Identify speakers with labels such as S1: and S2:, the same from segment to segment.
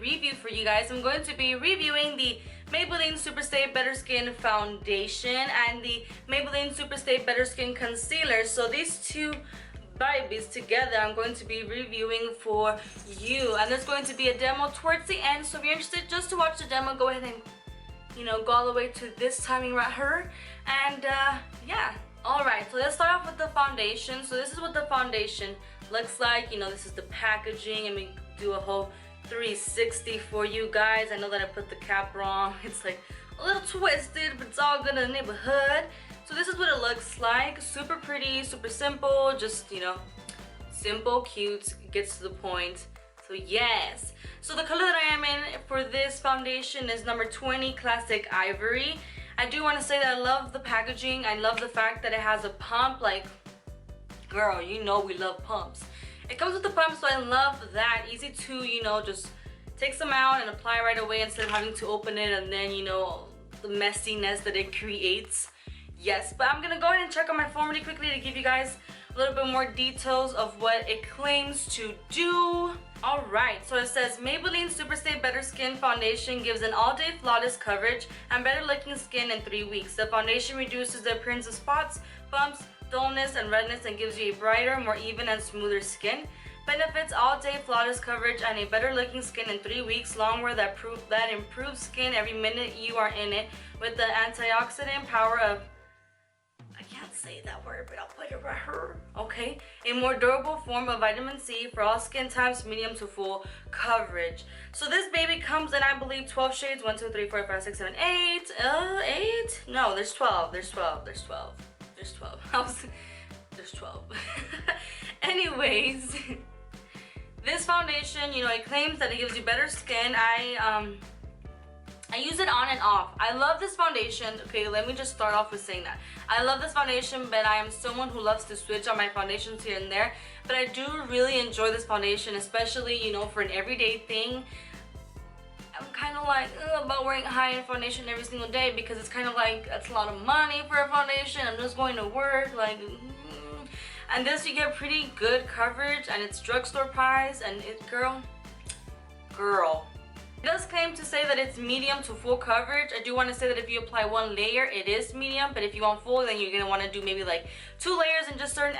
S1: review for you guys. I'm going to be reviewing the Maybelline Superstay Better Skin Foundation and the Maybelline Superstay Better Skin Concealer. So these two babies together I'm going to be reviewing for you, and there's going to be a demo towards the end. So if you're interested just to watch the demo, go ahead and go all the way to this timing right here. And yeah, alright, so let's start off with the foundation. So this is what the foundation looks like. This is the packaging, and we do a whole 360 for you guys. I know that I put the cap wrong. It's like a little twisted, but it's all good in the neighborhood. So this is what it looks like. Super pretty, super simple, just simple, cute, gets to the point. So yes, so the color that I am in for this foundation is number 20 Classic Ivory. I do want to say that I love the packaging. I love the fact that it has a pump. Like, girl, we love pumps. It comes with the pump, so I love that. Easy to just take some out and apply right away instead of having to open it and then the messiness that it creates. Yes, but I'm gonna go ahead and check on my phone really quickly to give you guys a little bit more details of what it claims to do. Alright, so it says Maybelline Superstay Better Skin Foundation gives an all-day flawless coverage and better looking skin in 3 weeks. The foundation reduces the appearance of spots, bumps, dullness, and redness, and gives you a brighter, more even, and smoother skin. Benefits: all-day flawless coverage and a better looking skin in 3 weeks. Longwear that improves skin every minute you are in it with the antioxidant power of, I can't say that word, but I'll put it right here. Okay, a more durable form of vitamin C for all skin types, medium to full coverage. So this baby comes in, I believe, 12 shades. 1, 2, 3, 4, 5, 6, 7, 8. 8? No, there's 12. There's 12. There's 12. There's 12. There's 12. Anyways, this foundation, it claims that it gives you better skin. I use it on and off. I love this foundation. Okay, let me just start off with saying that. I love this foundation, but I am someone who loves to switch on my foundations here and there. But I do really enjoy this foundation, especially, for an everyday thing. I'm kind of like about wearing high-end foundation every single day because it's kind of like, that's a lot of money for a foundation. I'm just going to work, like, and this you get pretty good coverage, and it's drugstore price, and girl. It does claim to say that it's medium to full coverage. I do want to say that if you apply one layer, it is medium, but if you want full, then you're going to want to do maybe like 2 layers in just certain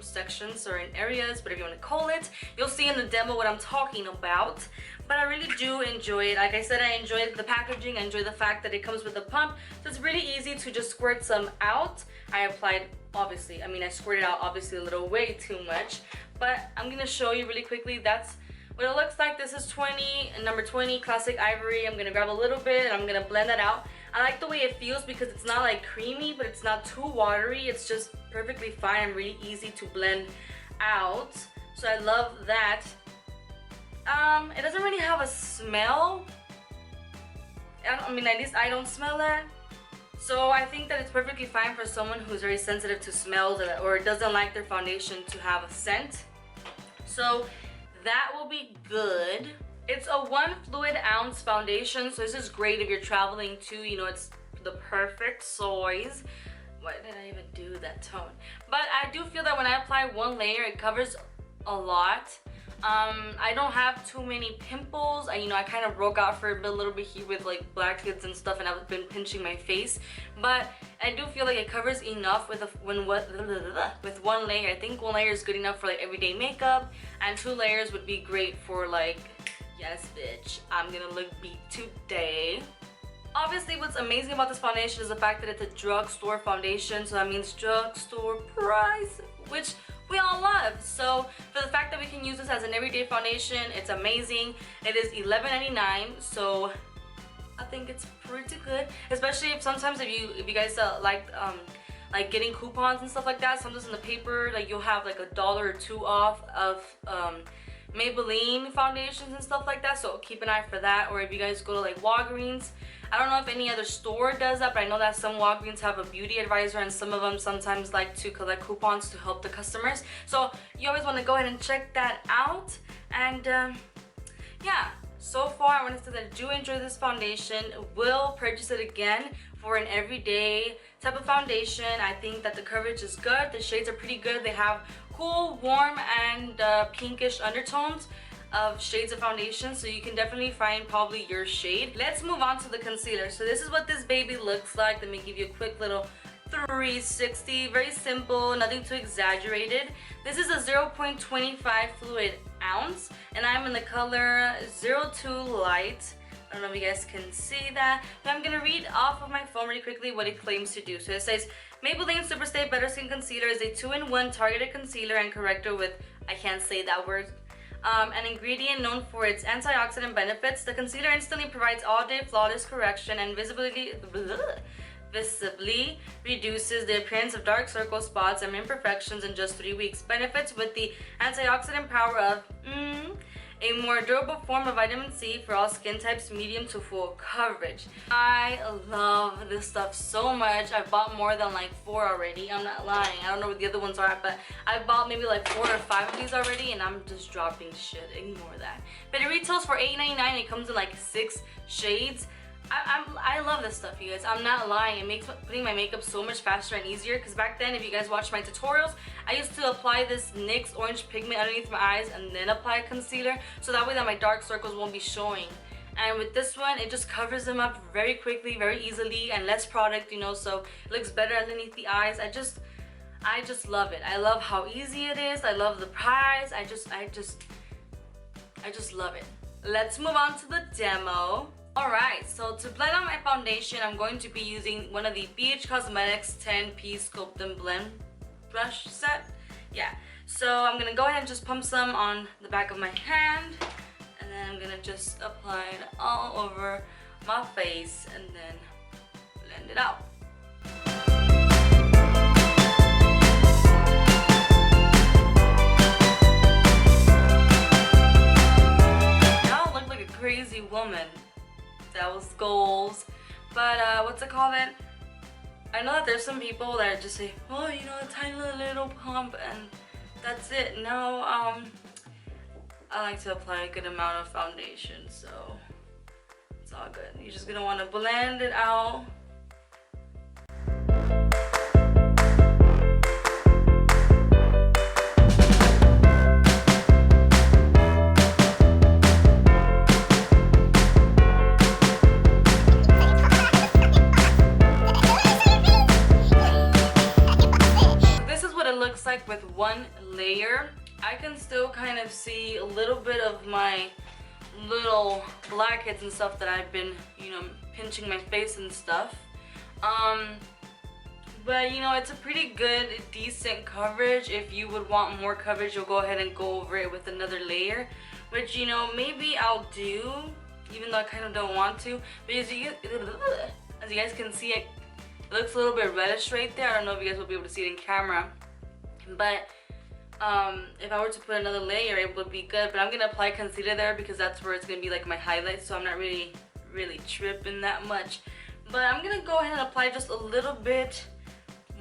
S1: sections, certain areas. But if you want to call it, you'll see in the demo what I'm talking about. But I really do enjoy it. Like I said, I enjoy the packaging. I enjoy the fact that it comes with a pump, so it's really easy to just squirt some out. I applied, obviously, I squirted out obviously a little way too much, but I'm going to show you really quickly. That's what it looks like. This is number 20 Classic Ivory. I'm gonna grab a little bit and I'm gonna blend that out. I like the way it feels because it's not like creamy, but it's not too watery. It's just perfectly fine and really easy to blend out. So I love that. It doesn't really have a smell. At least I don't smell that. So I think that it's perfectly fine for someone who's very sensitive to smells or doesn't like their foundation to have a scent. So that will be good. It's a 1 fluid ounce foundation, so this is great if you're traveling too. It's the perfect size. Why did I even do that tone? But I do feel that when I apply one layer, it covers a lot. I don't have too many pimples. I kind of broke out for a little bit here with like blackheads and stuff, and I've been pinching my face. But I do feel like it covers enough with one layer. I think 1 layer is good enough for like everyday makeup, and 2 layers would be great for like, yes bitch, I'm gonna look beat today. Obviously, what's amazing about this foundation is the fact that it's a drugstore foundation, so that means drugstore price, which we all love. So for the fact that we can use this as an everyday foundation, it's amazing. It is $11.99, so I think it's pretty good. Especially if you guys like getting coupons and stuff like that. Sometimes in the paper, like you'll have like $1 or $2 off of Maybelline foundations and stuff like that. So keep an eye for that. Or if you guys go to like Walgreens, I don't know if any other store does that, but I know that some Walgreens have a beauty advisor, and some of them sometimes like to collect coupons to help the customers. So you always want to go ahead and check that out. And yeah, so far I want to say that I do enjoy this foundation. Will purchase it again for an everyday type of foundation. I think that the coverage is good. The shades are pretty good. They have cool, warm, and pinkish undertones. of shades of foundation, so you can definitely find probably your shade. Let's move on to the concealer. So this is what this baby looks like. Let me give you a quick little 360. Very simple, nothing too exaggerated. This is a 0.25 fluid ounce, and I'm in the color 02 Light. I don't know if you guys can see that, but I'm gonna read off of my phone really quickly what it claims to do. So it says, Maybelline Superstay Better Skin Concealer is a 2-in-1 targeted concealer and corrector with, I can't say that word, an ingredient known for its antioxidant benefits. The concealer instantly provides all-day flawless correction and visibly reduces the appearance of dark circles, spots, and imperfections in just 3 weeks. Benefits with the antioxidant power of a more durable form of vitamin C for all skin types, medium to full coverage. I love this stuff so much. I've bought more than like 4 already. I'm not lying. I don't know what the other ones are, but I've bought maybe like 4 or 5 of these already, and I'm just dropping shit. Ignore that. But it retails for $8.99. It comes in like 6 shades. I love this stuff, you guys. I'm not lying. It makes putting my makeup so much faster and easier, because back then, if you guys watched my tutorials, I used to apply this NYX orange pigment underneath my eyes and then apply concealer, so that way that my dark circles won't be showing. And with this one, it just covers them up very quickly, very easily, and less product, you know, so it looks better underneath the eyes. I just love it. I love how easy it is. I love the price. I just love it. Let's move on to the demo. Alright, so to blend out my foundation, I'm going to be using one of the BH Cosmetics 10-piece Sculpt and Blend brush set. Yeah, so I'm going to go ahead and just pump some on the back of my hand, and then I'm going to just apply it all over my face and then blend it out. Now I look like a crazy woman. That was goals. But what's it called then? I know that there's some people that just say, oh, you know, a tiny little pump and that's it. No, I like to apply a good amount of foundation, so it's all good. You're just gonna want to blend it out. Like with one layer, I can still kind of see a little bit of my little blackheads and stuff that I've been, you know, pinching my face and stuff. But you know, it's a pretty good, decent coverage. If you would want more coverage, you'll go ahead and go over it with another layer, which, you know, maybe I'll do, even though I kind of don't want to. But as you guys can see, it looks a little bit reddish right there. I don't know if you guys will be able to see it in camera. But if I were to put another layer, it would be good. But I'm gonna apply concealer there because that's where it's gonna be like my highlight, so I'm not really tripping that much. But I'm gonna go ahead and apply just a little bit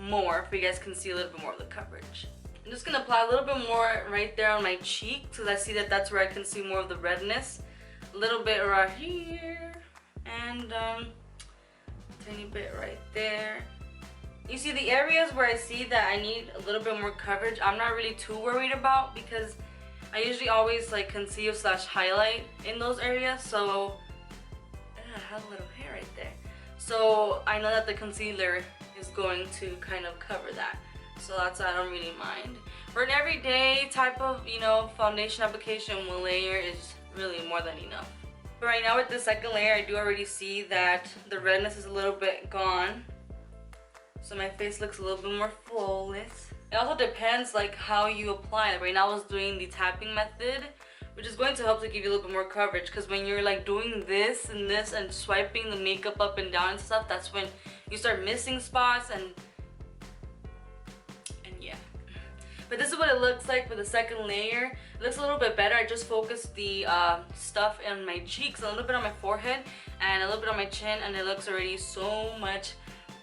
S1: more, so you guys can see a little bit more of the coverage. I'm just gonna apply a little bit more right there on my cheek, because I see that that's where I can see more of the redness. A little bit right here, and tiny bit right there. You see, the areas where I see that I need a little bit more coverage, I'm not really too worried about, because I usually always like conceal / highlight in those areas. So I have a little hair right there, so I know that the concealer is going to kind of cover that, so that's why I don't really mind. For an everyday type of, you know, foundation application, one layer is really more than enough. But right now with the second layer, I do already see that the redness is a little bit gone. So my face looks a little bit more flawless. It also depends like how you apply it. Right now I was doing the tapping method, which is going to help to give you a little bit more coverage, because when you're like doing this and swiping the makeup up and down and stuff, that's when you start missing spots and yeah. But this is what it looks like for the second layer. It looks a little bit better. I just focused the stuff in my cheeks, a little bit on my forehead, and a little bit on my chin, and it looks already so much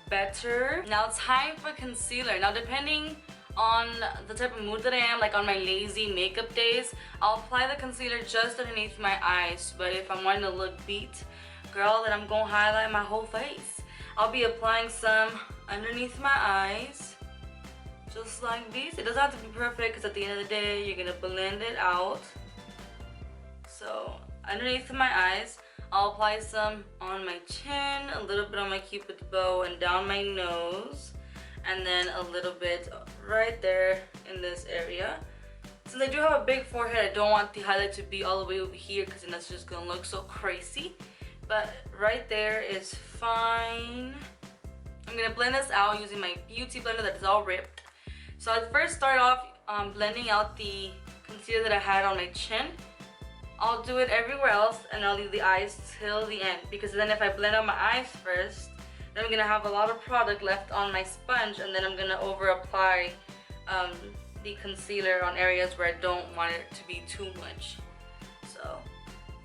S1: better. Now it's time for concealer. Now depending on the type of mood that I am, like on my lazy makeup days, I'll apply the concealer just underneath my eyes. But if I'm wanting to look beat girl, then I'm gonna highlight my whole face. I'll be applying some underneath my eyes, just like this. It doesn't have to be perfect, because at the end of the day, you're gonna blend it out. So underneath my eyes, I'll apply some on my chin, a little bit on my cupid's bow and down my nose, and then a little bit right there in this area. Since I do have a big forehead, I don't want the highlight to be all the way over here because then that's just gonna look so crazy. But right there is fine. I'm gonna blend this out using my beauty blender that is all ripped. So I first start off blending out the concealer that I had on my chin. I'll do it everywhere else and I'll leave the eyes till the end, because then if I blend out my eyes first, then I'm gonna have a lot of product left on my sponge, and then I'm gonna over apply the concealer on areas where I don't want it to be too much. So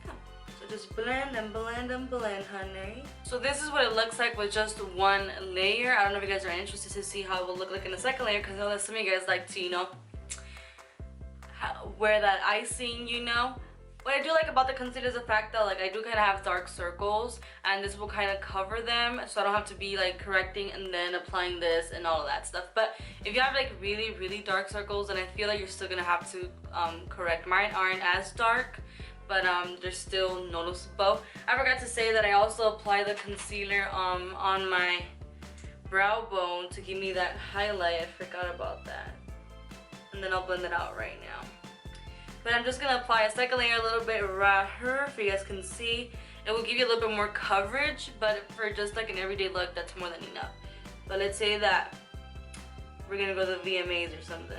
S1: yeah. So just blend and blend and blend, honey. So this is what it looks like with just one layer. I don't know if you guys are interested to see how it will look like in the second layer, because I know that some of you guys like to, you know, wear that icing, you know. What I do like about the concealer is the fact that like I do kind of have dark circles, and this will kind of cover them, so I don't have to be like correcting and then applying this and all of that stuff. But if you have like really dark circles, then I feel like you're still gonna have to correct. Mine aren't as dark, but they're still noticeable. I forgot to say that I also apply the concealer on my brow bone to give me that highlight. I forgot about that. And then I'll blend it out right now. But I'm just gonna apply a second layer a little bit right here, if you guys can see. It will give you a little bit more coverage, but for just like an everyday look, that's more than enough. But let's say that we're gonna go to the VMAs or something.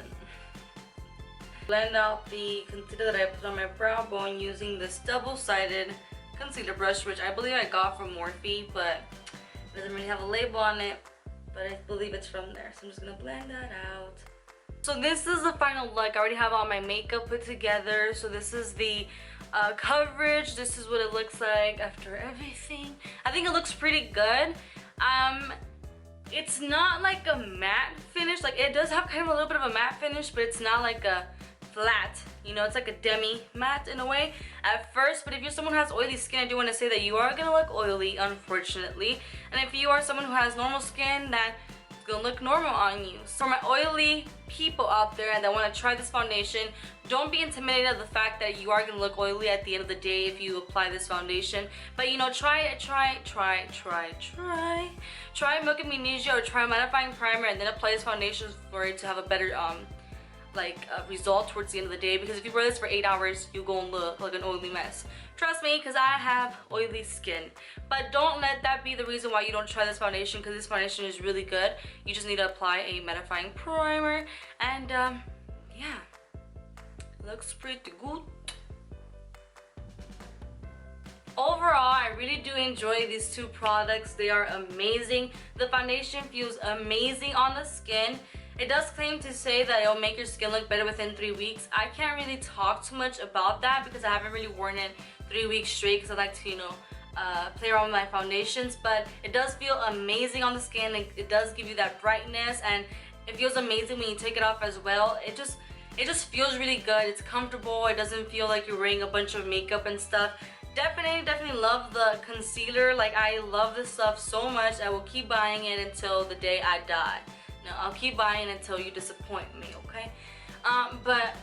S1: Blend out the concealer that I put on my brow bone using this double-sided concealer brush, which I believe I got from Morphe, but it doesn't really have a label on it, but I believe it's from there. So I'm just gonna blend that out. So this is the final look. I already have all my makeup put together. So this is the coverage. This is what it looks like after everything. I think it looks pretty good. It's not like a matte finish. Like it does have kind of a little bit of a matte finish, but it's not like a flat, you know, it's like a demi matte in a way at first. But if you're someone who has oily skin, I do want to say that you are gonna look oily, unfortunately. And if you are someone who has normal skin, that gonna look normal on you. So for my oily people out there that want to try this foundation, don't be intimidated of the fact that you are gonna look oily at the end of the day if you apply this foundation. But you know, try Milk and Magnesia or try mattifying primer and then apply this foundation for it to have a better result towards the end of the day. Because if you wear this for 8 hours, you're gonna look like an oily mess. Trust me, because I have oily skin. But don't let that be the reason why you don't try this foundation, because this foundation is really good. You just need to apply a mattifying primer, and yeah, looks pretty good. Overall, I really do enjoy these two products. They are amazing. The foundation feels amazing on the skin. It does claim to say that it'll make your skin look better within 3 weeks. I can't really talk too much about that because I haven't really worn it 3 weeks straight, because I like to, you know, play around with my foundations. But it does feel amazing on the skin. It does give you that brightness, and it feels amazing when you take it off as well. It just feels really good. It's comfortable. It doesn't feel like you're wearing a bunch of makeup and stuff. Definitely love the concealer. Like, I love this stuff so much. I will keep buying it until the day I die. No, I'll keep buying until you disappoint me, okay? But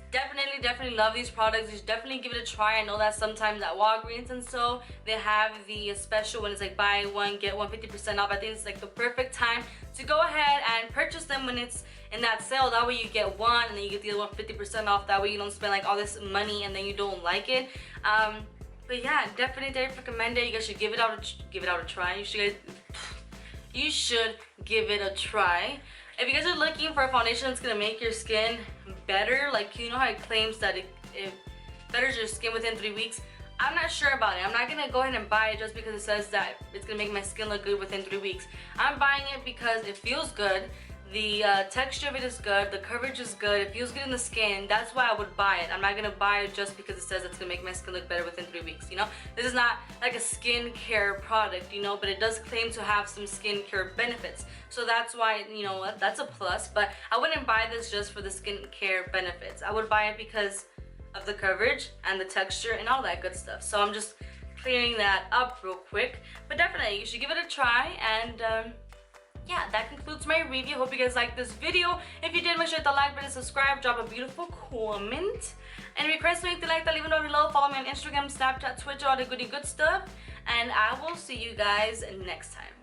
S1: definitely love these products. You should definitely give it a try. I know that sometimes at Walgreens and so, they have the special when it's like buy one, get one 50% off. I think it's like the perfect time to go ahead and purchase them when it's in that sale. That way you get one and then you get the other one 50% off. That way you don't spend like all this money and then you don't like it. But yeah, definitely recommend it. You guys should give it out a try. You should give it a try. If you guys are looking for a foundation that's gonna make your skin better, like, you know how it claims that it betters your skin within 3 weeks, I'm not sure about it. I'm not gonna go ahead and buy it just because it says that it's gonna make my skin look good within 3 weeks. I'm buying it because it feels good. The texture of it is good, the coverage is good, it feels good in the skin. That's why I would buy it. I'm not gonna buy it just because it says it's gonna make my skin look better within 3 weeks, you know? This is not like a skincare product, you know, but it does claim to have some skincare benefits. So that's why, you know what, that's a plus. But I wouldn't buy this just for the skincare benefits. I would buy it because of the coverage and the texture and all that good stuff. So I'm just clearing that up real quick. But definitely, you should give it a try, and yeah, that concludes my review. Hope you guys liked this video. If you did, make sure to hit the like button, subscribe, drop a beautiful comment. And if you guys anything like that, leave it down below. Follow me on Instagram, Snapchat, Twitter, all the goody good stuff. And I will see you guys next time.